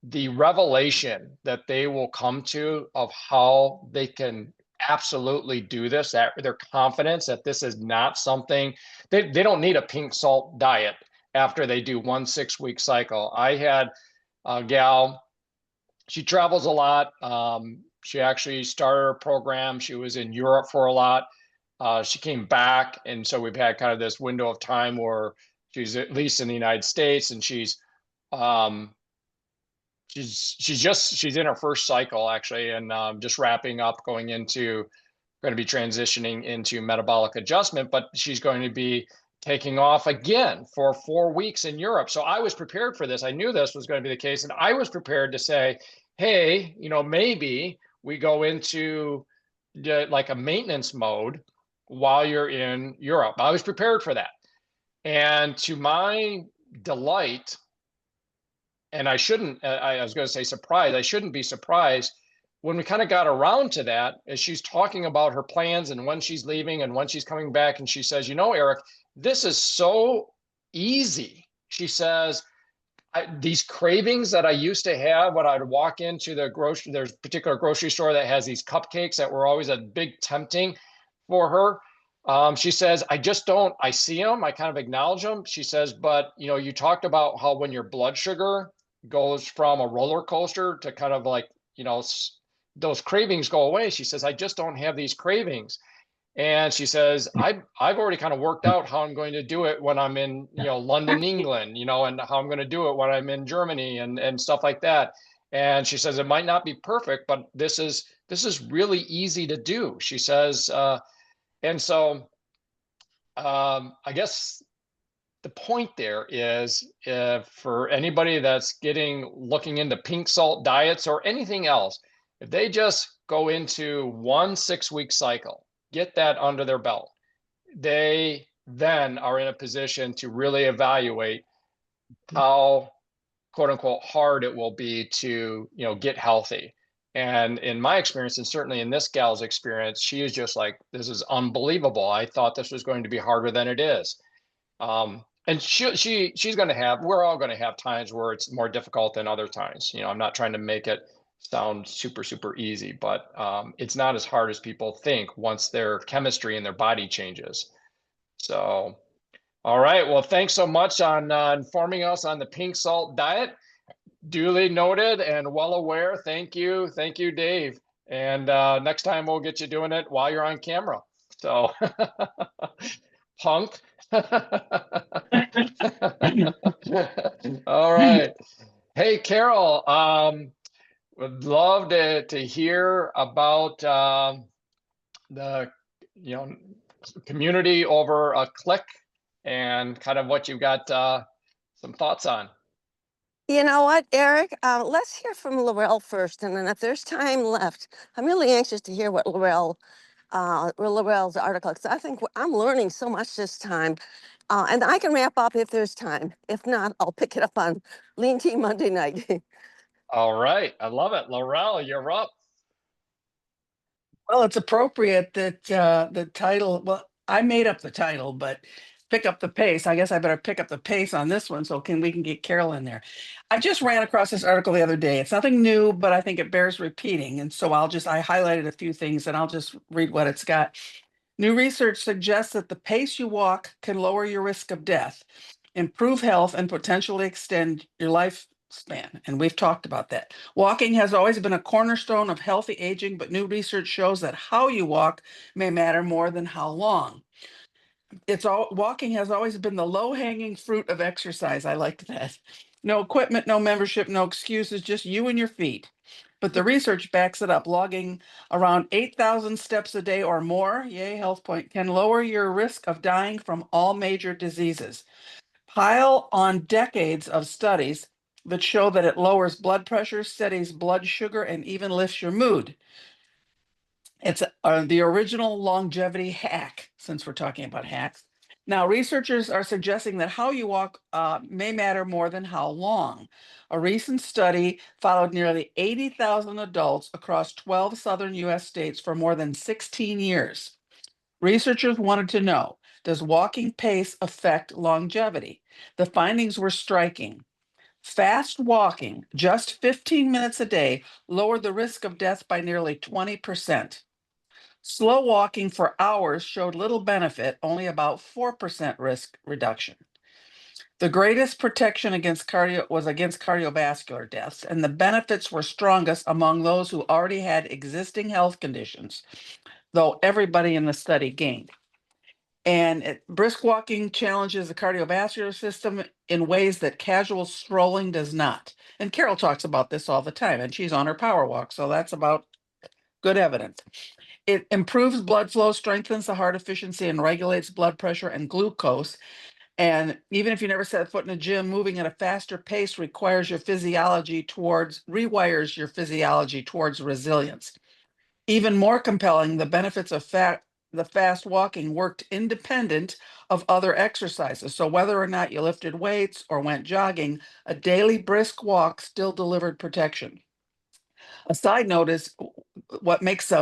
the revelation that they will come to of how they can absolutely do this, that their confidence that this is not something they don't need a pink salt diet after they do 1 6-week cycle. I had a gal, she travels a lot. She actually started a program. She was in Europe for a lot. She came back, and so we've had kind of this window of time where she's at least in the United States, and she's in her first cycle actually, and just wrapping up, going to be transitioning into metabolic adjustment, but she's going to be taking off again for 4 weeks in Europe. So I was prepared for this. I knew this was going to be the case. And I was prepared to say, hey, maybe we go into like a maintenance mode while you're in Europe. I was prepared for that. And to my delight, and I was going to say surprise, I shouldn't be surprised, when we kind of got around to that, as she's talking about her plans and when she's leaving and when she's coming back, and she says, Eric, this is so easy. She says, these cravings that I used to have when I'd walk into there's a particular grocery store that has these cupcakes that were always a big tempting for her. She says, I see them, I kind of acknowledge them. She says, but you talked about how when your blood sugar goes from a roller coaster to kind of like, those cravings go away. She says, I just don't have these cravings. And she says, I've already kind of worked out how I'm going to do it when I'm in, London, England, and how I'm going to do it when I'm in Germany and stuff like that. And she says, it might not be perfect, but this is really easy to do. She says, and so I guess the point there is, for anybody that's looking into pink salt diets or anything else, if they just go into 1 6-week cycle, get that under their belt, they then are in a position to really evaluate how, quote unquote, hard it will be to, get healthy. And in my experience, and certainly in this gal's experience, she is just like, this is unbelievable. I thought this was going to be harder than it is. And she's going to we're all going to have times where it's more difficult than other times. I'm not trying to make it sound super, super easy, but it's not as hard as people think once their chemistry in their body changes. So, all right. Well, thanks so much on informing us on the pink salt diet. Duly noted and well aware. Thank you. Thank you, Dave. And next time we'll get you doing it while you're on camera. So, punk. All right. Hey, Carol, would love to hear about the community over a click and kind of what you've got some thoughts on. You know what, Eric? Let's hear from Laurel first, and then if there's time left, I'm really anxious to hear what Laurel's article, because I think I'm learning so much this time. And I can wrap up if there's time. If not, I'll pick it up on Lean Tea Monday night. All right. I love it. Laurel, you're up. Well, it's appropriate that the title, well, I made up the title, but pick up the pace. I guess I better pick up the pace on this one so we can get Carol in there. I just ran across this article the other day. It's nothing new, but I think it bears repeating. And so I highlighted a few things and I'll just read what it's got. New research suggests that the pace you walk can lower your risk of death, improve health, and potentially extend your lifespan. And we've talked about that. Walking has always been a cornerstone of healthy aging, but new research shows that how you walk may matter more than how long. Walking has always been the low-hanging fruit of exercise. I like that. No equipment, no membership, no excuses, just you and your feet. But the research backs it up. Logging around 8,000 steps a day or more, yay, health point, can lower your risk of dying from all major diseases. Pile on decades of studies that show that it lowers blood pressure, steadies blood sugar, and even lifts your mood. It's the original longevity hack, since we're talking about hacks. Now, researchers are suggesting that how you walk may matter more than how long. A recent study followed nearly 80,000 adults across 12 southern US states for more than 16 years. Researchers wanted to know, does walking pace affect longevity? The findings were striking. Fast walking, just 15 minutes a day, lowered the risk of death by nearly 20%. Slow walking for hours showed little benefit, only about 4% risk reduction. The greatest protection was against cardiovascular deaths, and the benefits were strongest among those who already had existing health conditions, though everybody in the study gained. And brisk walking challenges the cardiovascular system in ways that casual strolling does not. And Carol talks about this all the time, and she's on her power walk, so that's about Good evidence. It improves blood flow, strengthens the heart efficiency, and regulates blood pressure and glucose. And even if you never set foot in a gym, moving at a faster pace rewires your physiology towards resilience. Even more compelling, the benefits of the fast walking worked independent of other exercises. So whether or not you lifted weights or went jogging, a daily brisk walk still delivered protection. A side note is what makes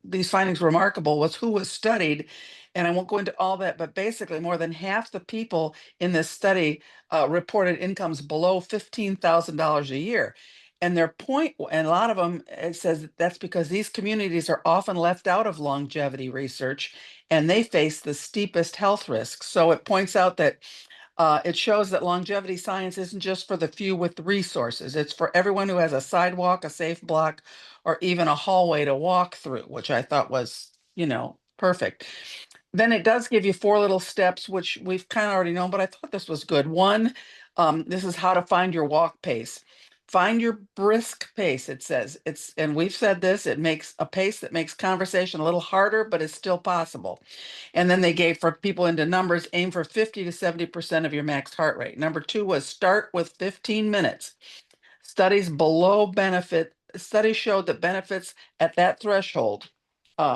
these findings remarkable was who was studied. And I won't go into all that, but basically more than half the people in this study reported incomes below $15,000 a year. And their point, and a lot of them, it says that's because these communities are often left out of longevity research and they face the steepest health risks. So it points out that it shows that longevity science isn't just for the few with resources. It's for everyone who has a sidewalk, a safe block, or even a hallway to walk through, which I thought was, perfect. Then it does give you 4 little steps, which we've kind of already known, but I thought this was good. One, this is how to find your walk pace. Find your brisk pace, it says. And we've said this, it makes a pace that makes conversation a little harder, but it's still possible. And then they gave for people into numbers, aim for 50 to 70% of your max heart rate. Number 2 was start with 15 minutes. Studies showed that benefits at that threshold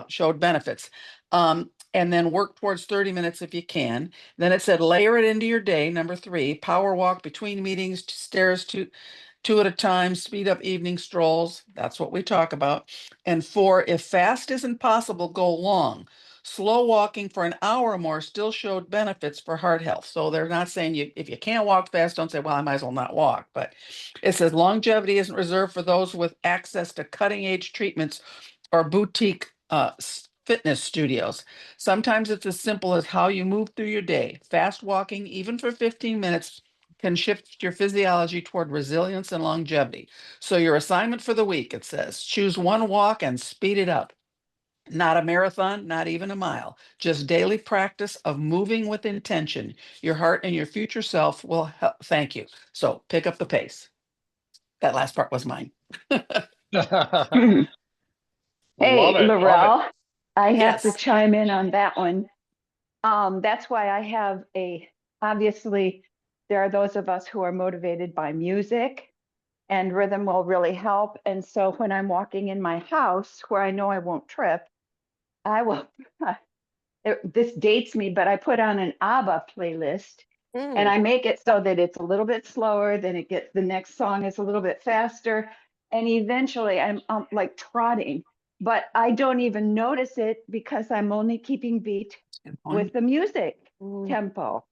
showed benefits. And then work towards 30 minutes if you can. Then it said layer it into your day. Number 3, power walk between meetings, stairs two at a time, speed up evening strolls. That's what we talk about. And 4, if fast isn't possible, go long. Slow walking for an hour or more still showed benefits for heart health. So they're not saying if you can't walk fast, don't say, well, I might as well not walk. But it says longevity isn't reserved for those with access to cutting edge treatments or boutique fitness studios. Sometimes it's as simple as how you move through your day. Fast walking, even for 15 minutes, can shift your physiology toward resilience and longevity. So your assignment for the week, it says, choose one walk and speed it up. Not a marathon, not even a mile, just daily practice of moving with intention. Your heart and your future self will thank you. So pick up the pace. That last part was mine. Hey, Love it. Laurel, I have to Yes. chime in on that one. That's why I have obviously, there are those of us who are motivated by music, and rhythm will really help. And so when I'm walking in my house where I know I won't trip, I will, this dates me, but I put on an ABBA playlist and I make it so that it's a little bit slower, then it gets the next song is a little bit faster. And eventually I'm like trotting, but I don't even notice it because I'm only keeping beat with the music tempo.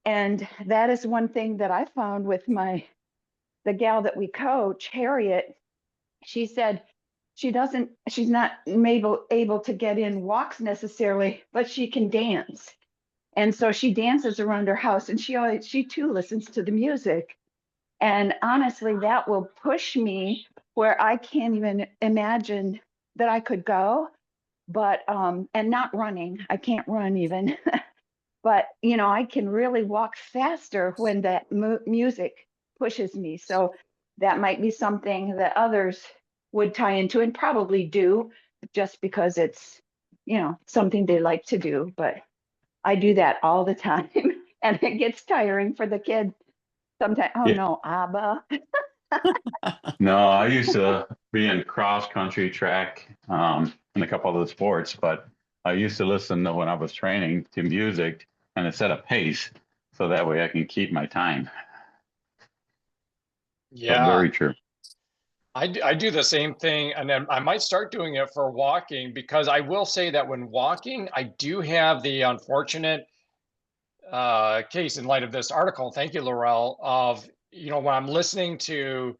And that is one thing that I found with the gal that we coach, Harriet. She said she's not able to get in walks necessarily, but she can dance. And so she dances around her house and she too listens to the music. And honestly, that will push me where I can't even imagine that I could go, but, and not running, I can't run even, but I can really walk faster when that music pushes me. So that might be something that others would tie into and probably do just because it's, something they like to do. But I do that all the time and it gets tiring for the kids sometimes. Oh Yeah. no, ABBA. No, I used to be in cross country track and a couple of the sports, but I used to listen when I was training to music and it set a pace so that way I can keep my time. Yeah. So very true. I do the same thing, and then I might start doing it for walking, because I will say that when walking, I do have the unfortunate case, in light of this article, thank you, Laurel, of, when I'm listening to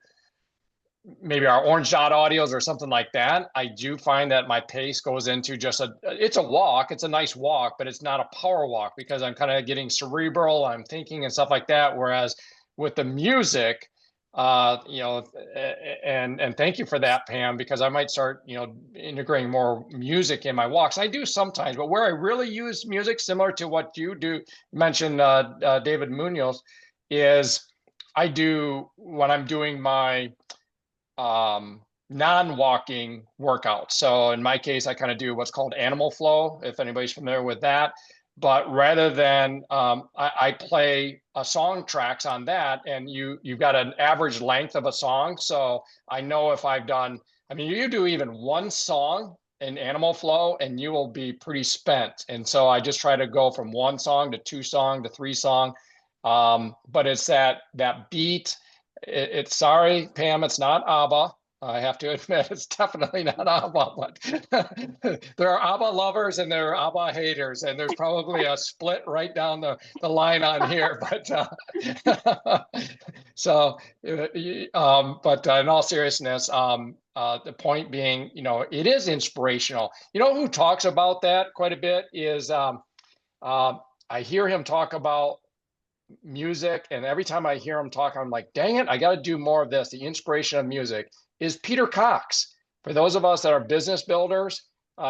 maybe our orange dot audios or something like that, I do find that my pace goes into just it's a walk, it's a nice walk, but it's not a power walk because I'm kind of getting cerebral, I'm thinking and stuff like that. Whereas with the music, and thank you for that, Pam, because I might start, integrating more music in my walks. I do sometimes, but where I really use music, similar to what you do, mention David Munoz, is I do when I'm doing my non-walking workout. So in my case, I kind of do what's called animal flow, if anybody's familiar with that. But rather than I play song tracks on that, and you've got an average length of a song. So I know if I've done, I mean, you do even one song in animal flow and you will be pretty spent. And so I just try to go from one song to two song to three song. But it's that beat. It's sorry, Pam, it's not ABBA. I have to admit, it's definitely not ABBA, but there are ABBA lovers and there are ABBA haters, and there's probably a split right down the line on here. But so, but in all seriousness, the point being, it is inspirational. You know who talks about that quite a bit is I hear him talk about music, and every time I hear him talk, I'm like, dang it, I got to do more of this. The inspiration of music is Peter Cox. For those of us that are business builders,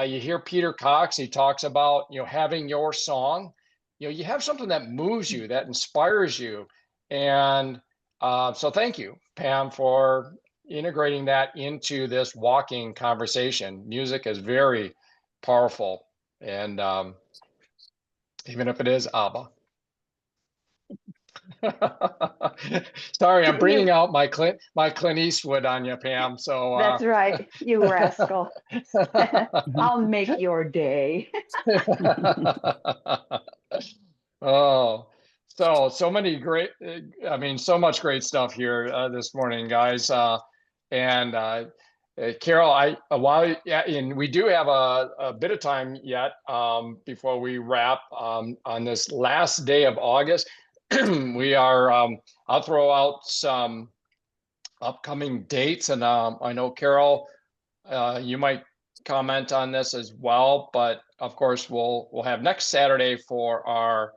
you hear Peter Cox, he talks about, having your song, you have something that moves you, that inspires you. And so thank you, Pam, for integrating that into this walking conversation. Music is very powerful. And even if it is ABBA. Sorry, I'm bringing out my Clint Eastwood on you, Pam. So That's right, you rascal. I'll make your day. Oh, so many great, so much great stuff here this morning, guys. And Carol, and we do have a bit of time yet before we wrap on this last day of August. We are, I'll throw out some upcoming dates, and I know Carol, you might comment on this as well, but of course we'll have next Saturday for our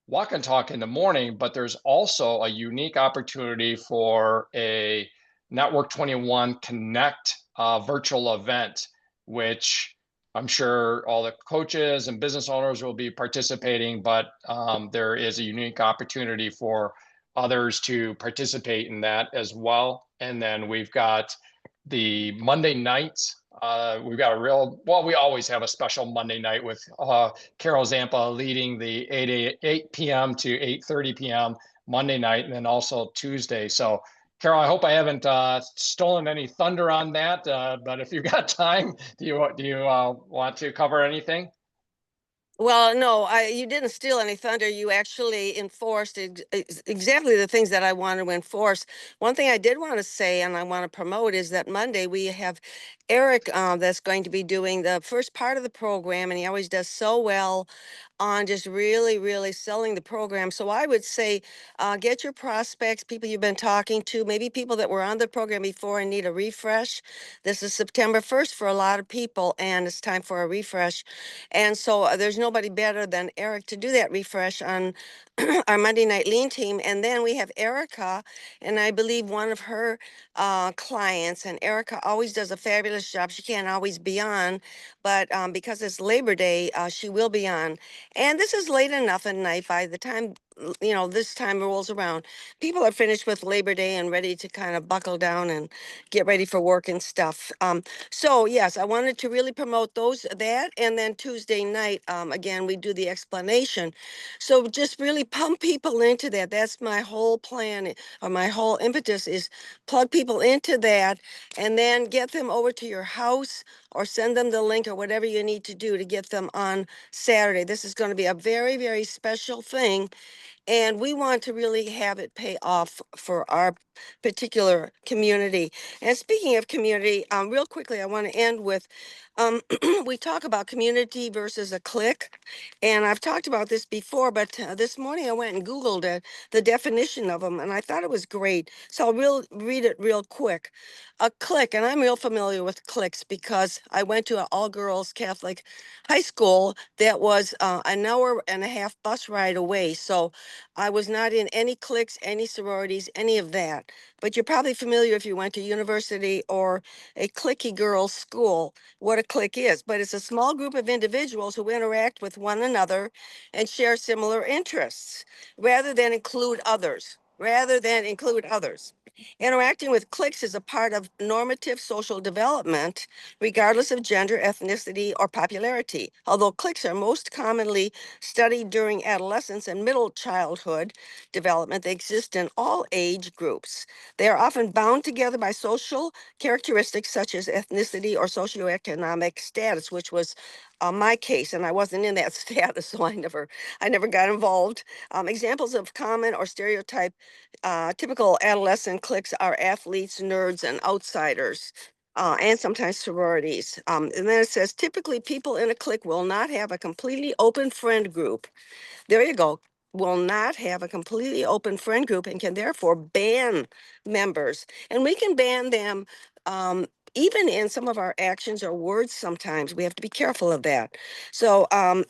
walk and talk in the morning, but there's also a unique opportunity for a Network 21 Connect virtual event, which I'm sure all the coaches and business owners will be participating, but there is a unique opportunity for others to participate in that as well. And then we've got the Monday nights. We've got we always have a special Monday night with Carol Zampa leading the 8 p.m. to 8:30 p.m. Monday night, and then also Tuesday. So Carol, I hope I haven't stolen any thunder on that, but if you've got time, do you want to cover anything? Well, no, you didn't steal any thunder. You actually enforced exactly the things that I wanted to enforce. One thing I did want to say and I want to promote is that Monday we have Eric that's going to be doing the first part of the program, and he always does so well on just really, really selling the program. So I would say get your prospects, people you've been talking to, maybe people that were on the program before and need a refresh. This is September 1st for a lot of people, and it's time for a refresh. And so there's nobody better than Eric to do that refresh on our Monday Night Lean team. And then we have Erica, and I believe one of her clients, and Erica always does a fabulous job. She can't always be on, but because it's Labor Day, she will be on. And this is late enough at night. By the time this time rolls around, people are finished with Labor Day and ready to kind of buckle down and get ready for work and stuff. So yes, I wanted to really promote that, and then Tuesday night, again, we do the explanation. So just really pump people into that. That's my whole plan, or my whole impetus is plug people into that, and then get them over to your house or send them the link or whatever you need to do to get them on Saturday. This is going to be a very, very special thing. And we want to really have it pay off for our particular community. And speaking of community, real quickly, I want to end with, we talk about community versus a clique. And I've talked about this before, but this morning I went and Googled it, the definition of them, and I thought it was great. So I'll read it real quick. A clique, and I'm real familiar with cliques because I went to an all-girls Catholic high school that was an hour and a half bus ride away. So I was not in any cliques, any sororities, any of that. But you're probably familiar if you went to university or a cliquey girls school, what a clique is. But it's a small group of individuals who interact with one another and share similar interests rather than include others. rather than include others. Interacting with cliques is a part of normative social development, regardless of gender, ethnicity, or popularity. Although cliques are most commonly studied during adolescence and middle childhood development, they exist in all age groups. They are often bound together by social characteristics such as ethnicity or socioeconomic status, which was my case, and I wasn't in that status, so I never got involved. Examples of common or stereotype typical adolescent cliques are athletes, nerds, and outsiders, and sometimes sororities. And then it says, typically people in a clique will not have a completely open friend group. There you go. Will not have a completely open friend group and can therefore ban members. And we can ban them even in some of our actions or words sometimes. We have to be careful of that. So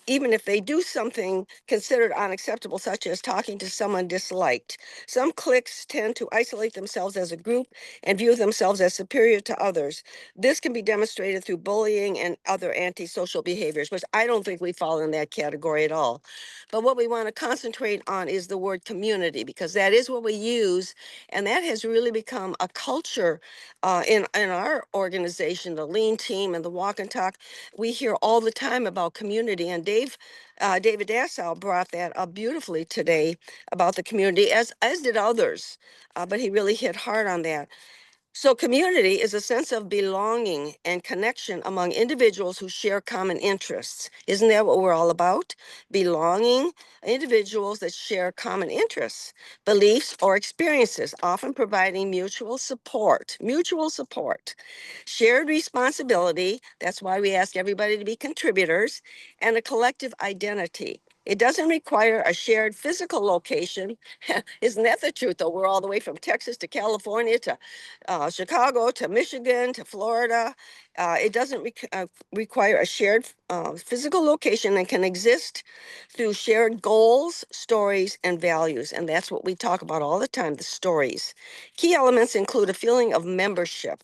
even if they do something considered unacceptable, such as talking to someone disliked, some cliques tend to isolate themselves as a group and view themselves as superior to others. This can be demonstrated through bullying and other antisocial behaviors, which I don't think we fall in that category at all. But what we want to concentrate on is the word community, because that is what we use. And that has really become a culture in our organization, the Lean Team and the Walk and Talk. We hear all the time about community. And David Dassow brought that up beautifully today about the community, as did others. But he really hit hard on that. So community is a sense of belonging and connection among individuals who share common interests. Isn't that what we're all about? Belonging, individuals that share common interests, beliefs, or experiences, often providing mutual support. Mutual support. Shared responsibility, that's why we ask everybody to be contributors, and a collective identity. It doesn't require a shared physical location. Isn't that the truth, though? We're all the way from Texas to California to Chicago to Michigan to Florida. It doesn't require a shared physical location and can exist through shared goals, stories, and values. And that's what we talk about all the time, the stories. Key elements include a feeling of membership,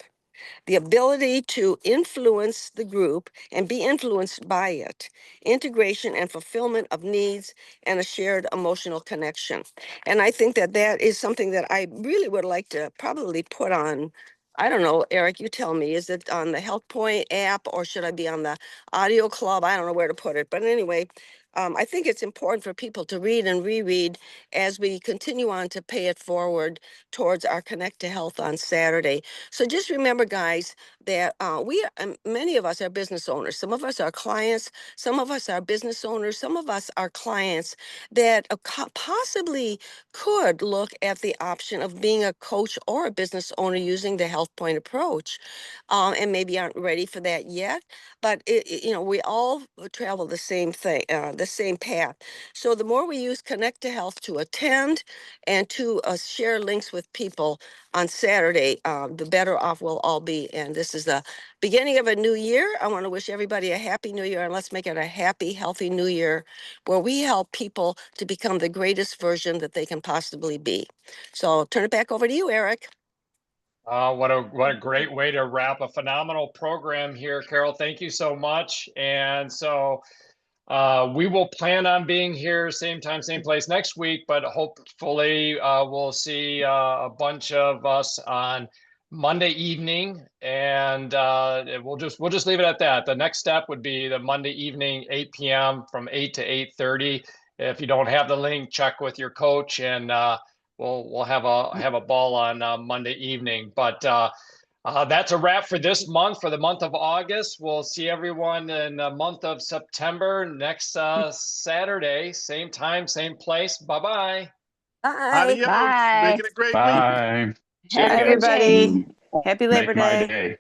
the ability to influence the group and be influenced by it, integration and fulfillment of needs, and a shared emotional connection. And I think that that is something that I really would like to probably put on. I don't know, Eric, you tell me, is it on the Health Point app or should I be on the Audio Club? I don't know where to put it. But anyway, I think it's important for people to read and reread as we continue on to pay it forward towards our Connect to Health on Saturday. So just remember, guys, that many of us are business owners. Some of us are clients. Some of us are business owners. Some of us are clients that possibly could look at the option of being a coach or a business owner using the Health Point approach, and maybe aren't ready for that yet. But we all travel the same thing, the same path. So the more we use Connect to Health to attend and to share links with people on Saturday, the better off we'll all be. And this is the beginning of a new year. I want to wish everybody a happy new year, and let's make it a happy, healthy new year where we help people to become the greatest version that they can possibly be. So I'll turn it back over to you, Eric. What a great way to wrap a phenomenal program here, Carol. Thank you so much. And so we will plan on being here same time, same place next week, but hopefully we'll see a bunch of us on Monday evening, and we'll just leave it at that. The next step would be the Monday evening, 8 p.m. from 8 to 8:30. If you don't have the link, check with your coach, and we'll have a ball on Monday evening. But that's a wrap for this month, for the month of August. We'll see everyone in the month of September next Saturday, same time, same place. Bye-bye. Bye. Adios. Bye. Make it a great week. Bye. Check Hi, in, Jane. everybody. Happy Labor Make my Day. day.